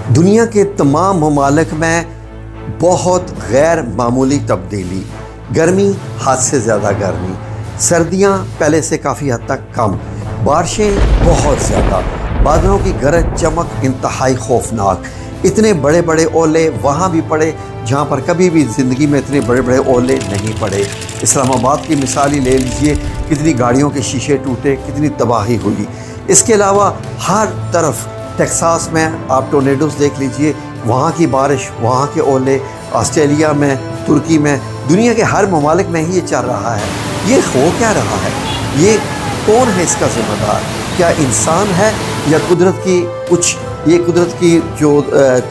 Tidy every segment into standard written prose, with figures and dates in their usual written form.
दुनिया के तमाम ममालिक में बहुत गैर मामूली तब्दीली, गर्मी हद से ज़्यादा गर्मी, सर्दियाँ पहले से काफ़ी हद तक कम, बारिशें बहुत ज़्यादा, बादलों की गरज चमक इंतहाई खौफनाक, इतने बड़े बड़े ओले वहाँ भी पड़े जहाँ पर कभी भी ज़िंदगी में इतने बड़े बड़े ओले नहीं पड़े। इस्लामाबाद की मिसाल ही ले लीजिए, कितनी गाड़ियों के शीशे टूटे, कितनी तबाही हुई। इसके अलावा हर तरफ टेक्सास में आप टोर्नेडोज़ देख लीजिए, वहाँ की बारिश, वहाँ के ओले, ऑस्ट्रेलिया में, तुर्की में, दुनिया के हर ममालिक में ही ये चल रहा है। ये हो क्या रहा है? ये कौन है इसका ज़िम्मेदार? क्या इंसान है या कुदरत की कुछ, ये कुदरत की जो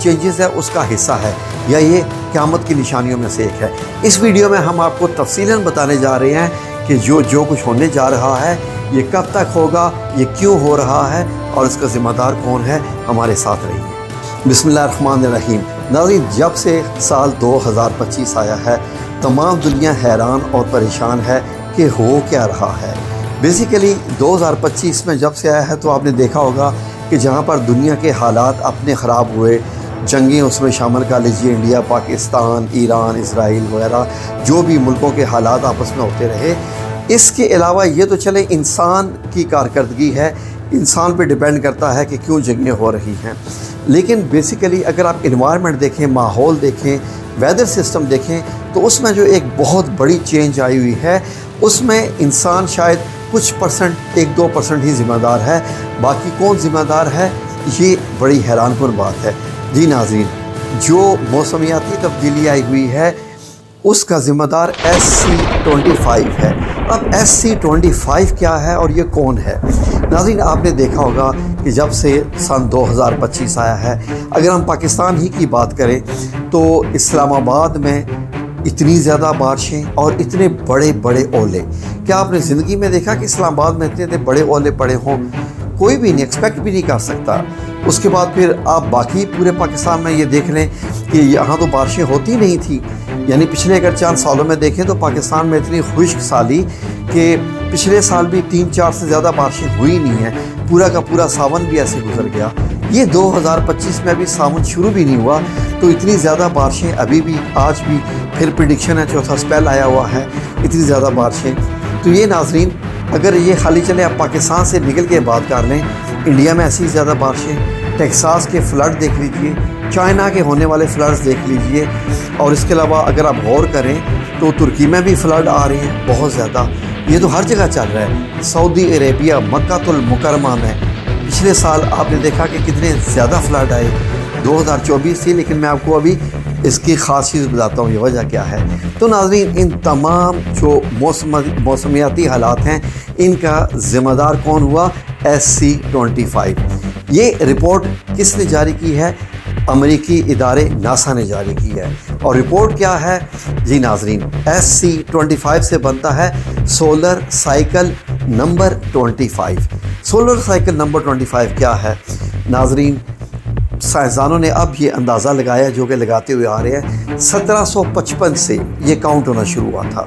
चेंजेस है उसका हिस्सा है, या ये क़यामत की निशानियों में से एक है? इस वीडियो में हम आपको तफसीलन बताने जा रहे हैं कि जो कुछ होने जा रहा है ये कब तक होगा, ये क्यों हो रहा है और इसका ज़िम्मेदार कौन है। हमारे साथ रहिए। बिस्मिल्लाहिर्रहमानिर्रहीम। नाज़रीन, जब से साल 2025 आया है तमाम दुनिया हैरान और परेशान है कि हो क्या रहा है। बेसिकली 2025 में जब से आया है तो आपने देखा होगा कि जहाँ पर दुनिया के हालात अपने ख़राब हुए, जंगें उसमें शामिल कर लीजिए, इंडिया, पाकिस्तान, ईरान, इसराइल वगैरह, जो भी मुल्कों के हालात आपस में होते रहे। इसके अलावा ये तो चले इंसान की कारकर्दगी है, इंसान पे डिपेंड करता है कि क्यों जंगें हो रही हैं, लेकिन बेसिकली अगर आप इन्वायरमेंट देखें, माहौल देखें, वेदर सिस्टम देखें, तो उसमें जो एक बहुत बड़ी चेंज आई हुई है उसमें इंसान शायद कुछ परसेंट, 1-2% ही ज़िम्मेदार है। बाकी कौन ज़िम्मेदार है, ये बड़ी हैरानकुन बात है। जी नाज़रीन, जो मौसमियाती तब्दीली आई हुई है उसका ज़िम्मेदार SC25 है। अब SC25 क्या है और ये कौन है? नाज़रीन, आपने देखा होगा कि जब से सन 2025 आया है, अगर हम पाकिस्तान ही की बात करें तो इस्लामाबाद में इतनी ज़्यादा बारिशें और इतने बड़े बड़े ओले, क्या आपने ज़िंदगी में देखा कि इस्लामाबाद में इतने बड़े ओले पड़े हों? कोई भी नहीं, एक्सपेक्ट भी नहीं कर सकता। उसके बाद फिर आप बाकी पूरे पाकिस्तान में ये देख लें कि यहाँ तो बारिशें होती नहीं थी। यानी पिछले अगर चंद सालों में देखें तो पाकिस्तान में इतनी खुश्क साली कि पिछले साल भी 3-4 से ज़्यादा बारिशें हुई नहीं हैं। पूरा का पूरा सावन भी ऐसे गुजर गया। ये 2025 में अभी सावन शुरू भी नहीं हुआ तो इतनी ज़्यादा बारिशें अभी भी, आज भी फिर प्रेडिक्शन है, चौथा स्पेल आया हुआ है, इतनी ज़्यादा बारिशें। तो ये नाज़रीन, अगर ये खाली चले आप पाकिस्तान से निकल के बात कर लें, इंडिया में ऐसी ज़्यादा बारिशें, टेक्सास के फ्लड देख लीजिए, चाइना के होने वाले फ्लड्स देख लीजिए, और इसके अलावा अगर आप गौर करें तो तुर्की में भी फ्लड आ रहे हैं बहुत ज़्यादा। ये तो हर जगह चल रहा है। सऊदी अरेबिया, मक्कातुल मुकर्रमा में पिछले साल आपने देखा कि कितने ज़्यादा फ्लड आए। 2024 थी, लेकिन मैं आपको अभी इसकी ख़ास चीज़ बताता हूँ, ये वजह क्या है। तो नाज़रीन, इन तमाम जो मौसमियाती हालात हैं इनका ज़िम्मेदार कौन हुआ? SC25। ये रिपोर्ट किसने जारी की है? अमेरिकी इदारे नासा ने जारी की है। और रिपोर्ट क्या है? जी नाज़रीन, SC25 से बनता है solar cycle number 25। Solar cycle number 25 क्या है? नाज़रीन, साइंसदानों ने अब ये अंदाज़ा लगाया, जो कि लगाते हुए आ रहे हैं, 1755 से ये काउंट होना शुरू हुआ था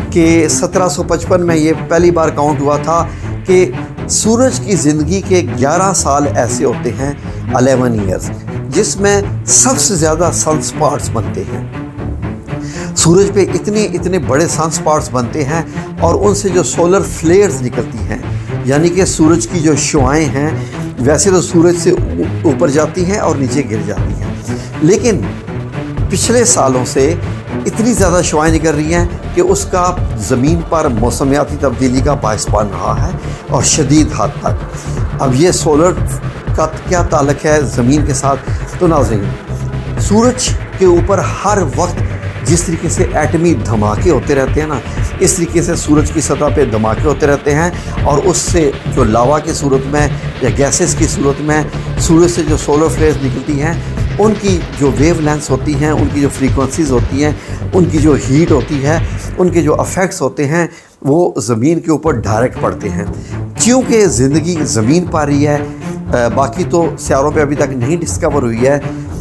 कि 1755 में ये पहली बार काउंट हुआ था कि सूरज की ज़िंदगी के 11 साल ऐसे होते हैं, 11 ईयर्स, जिसमें सबसे ज़्यादा सनस्पॉट्स बनते हैं। सूरज पे इतने बड़े सनस्पॉट्स बनते हैं और उनसे जो सोलर फ्लेयर्स निकलती हैं, यानी कि सूरज की जो शुआएं हैं, वैसे तो सूरज से ऊपर जाती हैं और नीचे गिर जाती हैं, लेकिन पिछले सालों से इतनी ज़्यादा शुआएं निकल रही हैं कि उसका ज़मीन पर मौसमियाती तब्दीली का बायस बन रहा है और शदीद हद तक। अब ये सोलर का क्या ताल्लुक़ है ज़मीन के साथ? तो नाज़रीन, सूरज के ऊपर हर वक्त जिस तरीके से एटमी धमाके होते रहते हैं ना, इस तरीके से सूरज की सतह पे धमाके होते रहते हैं, और उससे जो लावा की सूरत में या गैसेस की सूरत में सूरज से जो सोलर फ्लेयर्स निकलती हैं, उनकी जो वेव लेंथ्स होती हैं, उनकी जो फ्रीक्वेंसीज़ होती हैं, उनकी जो हीट होती है, उनके जो इफ़ेक्ट्स होते हैं, वो ज़मीन के ऊपर डायरेक्ट पड़ते हैं। क्योंकि ज़िंदगी ज़मीन पर ही है, बाकी तो सियारों पे अभी तक नहीं डिस्कवर हुई है,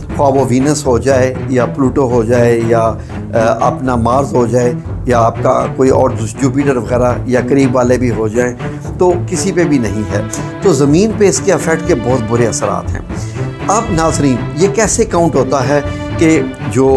ख्वाह वो वीनस हो जाए या प्लूटो हो जाए या अपना मार्स हो जाए या आपका कोई और जुपिटर वगैरह या करीब वाले भी हो जाएं, तो किसी पे भी नहीं है। तो ज़मीन पे इसके अफेक्ट के बहुत बुरे असरात हैं। अब नाज़रीन, ये कैसे काउंट होता है कि जो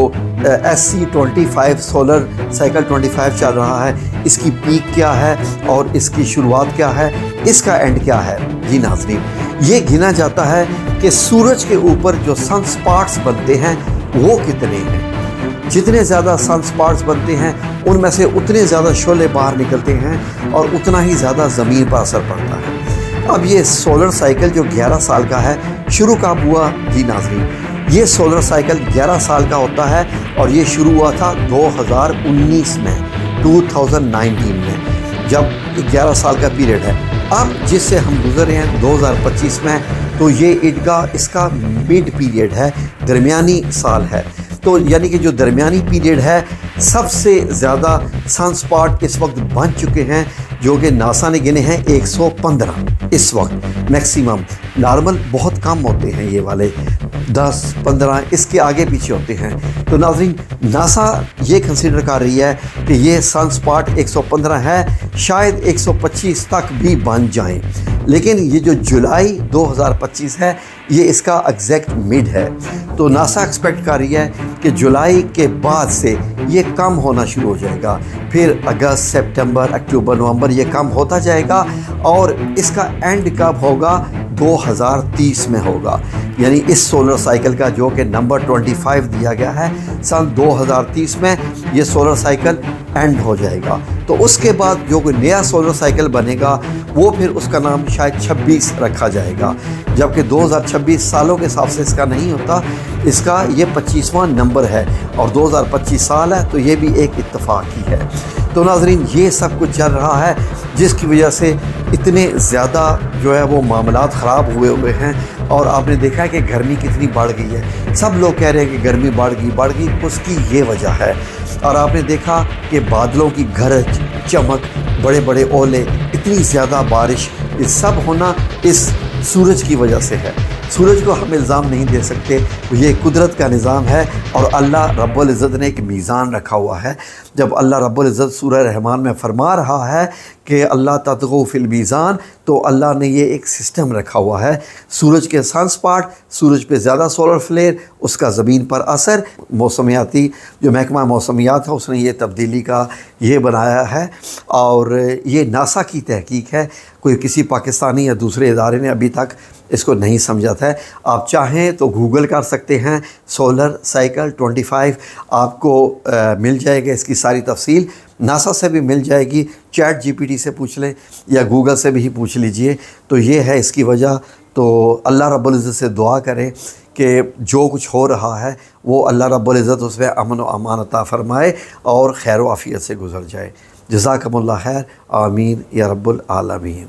SC25 सोलर साइकिल 25 चल रहा है, इसकी पीक क्या है और इसकी शुरुआत क्या है, इसका एंड क्या है? जी नाज़रीन, ये गिना जाता है कि सूरज के ऊपर जो सन स्पॉट्स बनते हैं वो कितने हैं। जितने ज़्यादा सन स्पॉट्स बनते हैं उनमें से उतने ज़्यादा शोले बाहर निकलते हैं और उतना ही ज़्यादा ज़मीन पर असर पड़ता है। अब ये सोलर साइकिल जो 11 साल का है, शुरू कब हुआ? जी नाज़रीन, ये सोलर साइकिल 11 साल का होता है और ये शुरू हुआ था 2019 में, 2019 में, जब 11 साल का पीरियड है। अब जिससे हम गुजर रहे हैं 2025 में, तो ये इसका मिड पीरियड है, दरमियानी साल है। तो यानी कि जो दरमियानी पीरियड है, सबसे ज़्यादा सन स्पॉट इस वक्त बन चुके हैं, जो कि नासा ने गिने हैं 115 इस वक्त मैक्सिमम। नॉर्मल बहुत कम होते हैं, ये वाले 10-15 इसके आगे पीछे होते हैं। तो नाज़रीन, नासा ये कंसीडर कर रही है कि ये सन स्पॉट 115 है, शायद 125 तक भी बन जाएं। लेकिन ये जो जुलाई 2025 है, ये इसका एग्जैक्ट मिड है। तो नासा एक्सपेक्ट कर रही है कि जुलाई के बाद से ये कम होना शुरू हो जाएगा, फिर अगस्त, सितंबर, अक्टूबर, नवंबर ये कम होता जाएगा और इसका एंड कब होगा? 2030 में होगा। यानी इस सोलर साइकिल का जो कि नंबर 25 दिया गया है, सन 2030 में ये सोलर साइकिल एंड हो जाएगा। तो उसके बाद जो कोई नया सोलर साइकिल बनेगा वो फिर उसका नाम शायद 26 रखा जाएगा, जबकि 2026 सालों के हिसाब से इसका नहीं होता, इसका ये 25वां नंबर है और 2025 साल है, तो ये भी एक इत्तेफाक ही है। तो नाज़रीन, ये सब कुछ चल रहा है जिसकी वजह से इतने ज़्यादा जो है वो मामलात ख़राब हुए हैं। और आपने देखा है कि गर्मी कितनी बढ़ गई है। सब लोग कह रहे हैं कि गर्मी बढ़ गई, उसकी ये वजह है। और आपने देखा कि बादलों की गरज, चमक, बड़े बड़े ओले, इतनी ज़्यादा बारिश, ये सब होना इस सूरज की वजह से है। सूरज को हम इल्ज़ाम नहीं दे सकते, ये कुदरत का निज़ाम है और अल्लाह रब्बुल इज़्ज़त ने एक मीज़ान रखा हुआ है। जब अल्लाह रब्बुल इज़्ज़त सूरह रहमान में फरमा रहा है कि अल्लाह तत्गू फिल मीज़ान, तो अल्लाह ने ये एक सिस्टम रखा हुआ है। सूरज के सन स्पॉट, सूरज पे ज़्यादा सोलर फ्लेयर, उसका ज़मीन पर असर, मौसमियाती जो महकमा मौसमियात है उसने ये तब्दीली का ये बनाया है और ये नासा की तहकीक है। कोई किसी पाकिस्तानी या दूसरे इदारे ने अभी तक इसको नहीं समझा था। आप चाहें तो गूगल कर सकते हैं, सोलर साइकिल 25 आपको मिल जाएगा। इसकी सारी तफसील नासा से भी मिल जाएगी, चैट जीपीटी से पूछ लें या गूगल से भी पूछ लीजिए। तो ये है इसकी वजह। तो अल्लाह रब्बुल इज़्ज़त से दुआ करें कि जो कुछ हो रहा है वो अल्लाह रब्बुल इज़्ज़त उसमें अमन व अमान अता फ़रमाए और खैर व आफ़ियत से गुज़र जाए। जज़ाकमुल्लाह खैर, आमीन या रब्बुल आलमीन।